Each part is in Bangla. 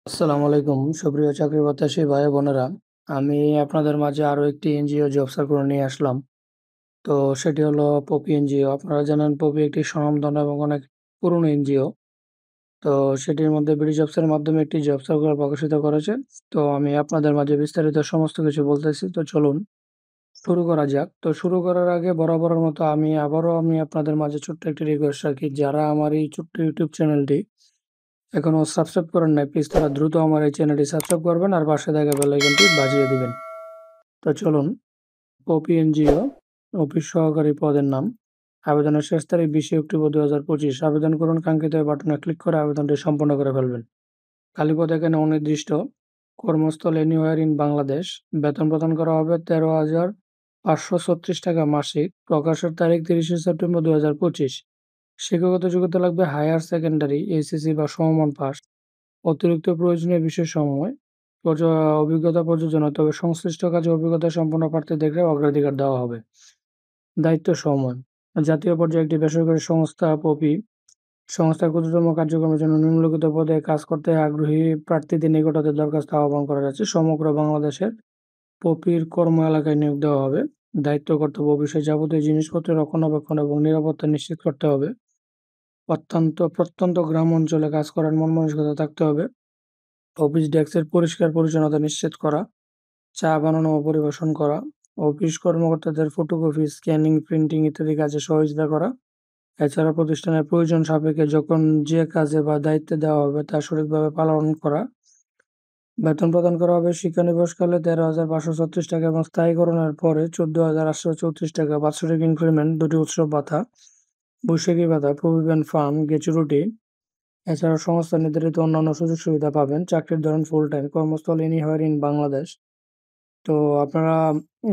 আসসালামু আলাইকুম সুপ্রিয় চাকরি প্রত্যাশী ভাই বোনেরা। আমি আপনাদের মাঝে আরো একটি এনজিও জব সার্কুলার নিয়ে আসলাম। তো সেটি হলো পপি এনজিও। আপনারা জানেন পপি একটি স্বনামধন্য এবং অনেক পুরনো এনজিও। তো সেটির মধ্যে বিডি জবসের মাধ্যমে একটি জব সার্কুলার প্রকাশিত করেছে। তো আমি আপনাদের মাঝে বিস্তারিত সমস্ত কিছু বলতেছি। তো চলুন শুরু করা যাক। তো শুরু করার আগে বরাবরের মতো আমি আপনাদের মাঝে ছোট্ট একটি রিকোয়েস্ট রাখি, যারা আমার এই ছোট্ট ইউটিউব চ্যানেলটি এখনো সাবস্ক্রাইব করেন নাই, প্লিজ তারা দ্রুত আমার এই চ্যানেলটি সাবস্ক্রাইব করবেন আর পাশে থাকা বেল আইকনটি বাজিয়ে দিবেন। তো চলুন, পপি এনজিও অফিস সহকারী পদের নাম। আবেদনের শেষ তারিখ 20 অক্টোবর 2025। আবেদন করুন, কাঙ্ক্ষিত বাটনে ক্লিক করে আবেদনটি সম্পন্ন করে ফেলবেন। খালিপদ এখানে অনির্দিষ্ট। কর্মস্থল এনিওয়ার ইন বাংলাদেশ। বেতন প্রদান করা হবে 13,536 টাকা মাসিক। প্রকাশের তারিখ 30 সেপ্টেম্বর 2025। শিক্ষাগত যোগ্যতা লাগবে হায়ার সেকেন্ডারি, এইচএসসি বা সমমান পাস। অতিরিক্ত প্রয়োজনীয় বিষয়সমূহে অভিজ্ঞতা প্রযোজ্য নয়, তবে সংশ্লিষ্ট কাজে অভিজ্ঞতা সম্পন্ন প্রার্থীদেরকে অগ্রাধিকার দেওয়া হবে। দায়িত্ব সময়। জাতীয় পর্যায়ে একটি বেসরকারি সংস্থা পপি সংস্থার ক্ষুদ্রতম কার্যক্রমের জন্য নিম্নলিখিত পদে কাজ করতে আগ্রহী প্রার্থীদের নিকট হতে দরখাস্ত আহ্বান করা যাচ্ছে। সমগ্র বাংলাদেশের পপির কর্ম এলাকায় নিয়োগ দেওয়া হবে। দায়িত্ব কর্তব্য বিষয়ে যাবতীয় জিনিসপত্রের রক্ষণাবেক্ষণ এবং নিরাপত্তা নিশ্চিত করতে হবে। প্রত্যন্ত গ্রাম অঞ্চলে কাজ করার মন মানসিকতা থাকতে হবে। অফিস ডেস্কের পরিষ্কার পরিচ্ছন্নতা নিশ্চিত করা, চা বানানো ও পরিবেশন করা, অফিস কর্মকর্তাদের ফটোকপি, স্ক্যানিং, প্রিন্টিং ইত্যাদি কাজে সহযোগিতা করা। এছাড়া প্রতিষ্ঠানের প্রয়োজন সাপেক্ষে যখন যে কাজে বা দায়িত্বে দেওয়া হবে তা সঠিকভাবে পালন করা। বেতন প্রদান করা হবে শিক্ষানিবাসকালে 13,536 টাকা এবং স্থায়ীকরণের পরে 14,834 টাকা। বাৎসরিক ইনক্রিমেন্ট, দুটি উৎসব ভাতা, বৈশাখী ভাতা, প্রভিডেন্ট ফান্ড, গ্র্যাচুইটি। এছাড়া সংস্থা নির্ধারিত অন্যান্য সুযোগ সুবিধা পাবেন। চাকরির ধরন ফুল টাইম। কর্মস্থল এনিহোয়ার ইন বাংলাদেশ। তো আপনারা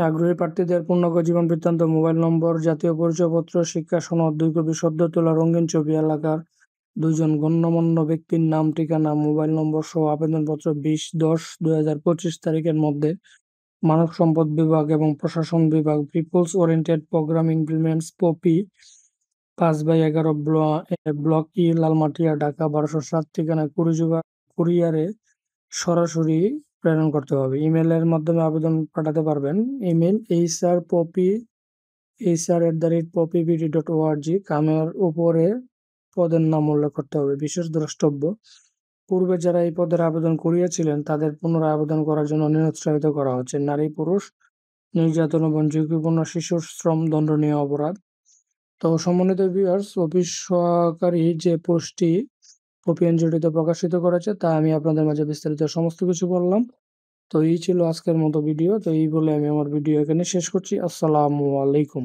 আগ্রহী প্রার্থীদের পূর্ণাঙ্গ জীবন বৃত্তান্ত, মোবাইল নম্বর, জাতীয় পরিচয়পত্র, শিক্ষা সনদ, 2 কপি সদ্য তোলা রঙিন ছবি, এলাকার 2 জন গণ্যমান্য ব্যক্তির নাম, ঠিকানা, মোবাইল নম্বর সহ আবেদনপত্র 20/10/2025 তারিখের মধ্যে মানব সম্পদ বিভাগ এবং প্রশাসন বিভাগ, people's oriented program implements POPI, 5/11 block E, Lalmatia, Dhaka 1207 ঠিকানায় কুরিয়ারে সরাসরি প্রেরণ করতে হবে। ইমেলের মাধ্যমে আবেদন পাঠাতে পারবেন। Email hr@poppybd.org। কামের উপরে পদের নাম উল্লেখ করতে হবে। বিশেষ দ্রষ্টব্য: পূর্বে যারা এই পদের আবেদন করিয়াছিলেন তাদের পুনরায় আবেদন করার জন্য নিরুৎসাহিত করা হচ্ছে। নারী পুরুষ নির্যাতন এবং ঝুঁকিপূর্ণ শিশুর শ্রম দণ্ডনীয় অপরাধ। তো সম্মানিত ভিউয়ার্স, অফিস সহকারী যে পোস্টটি পপি এনজিওটিতে প্রকাশিত করেছে তা আমি আপনাদের মাঝে বিস্তারিত সমস্ত কিছু বললাম। তো এই ছিল আজকের মতো ভিডিও। তো এই বলে আমি আমার ভিডিও এখানে শেষ করছি। আসসালামু আলাইকুম।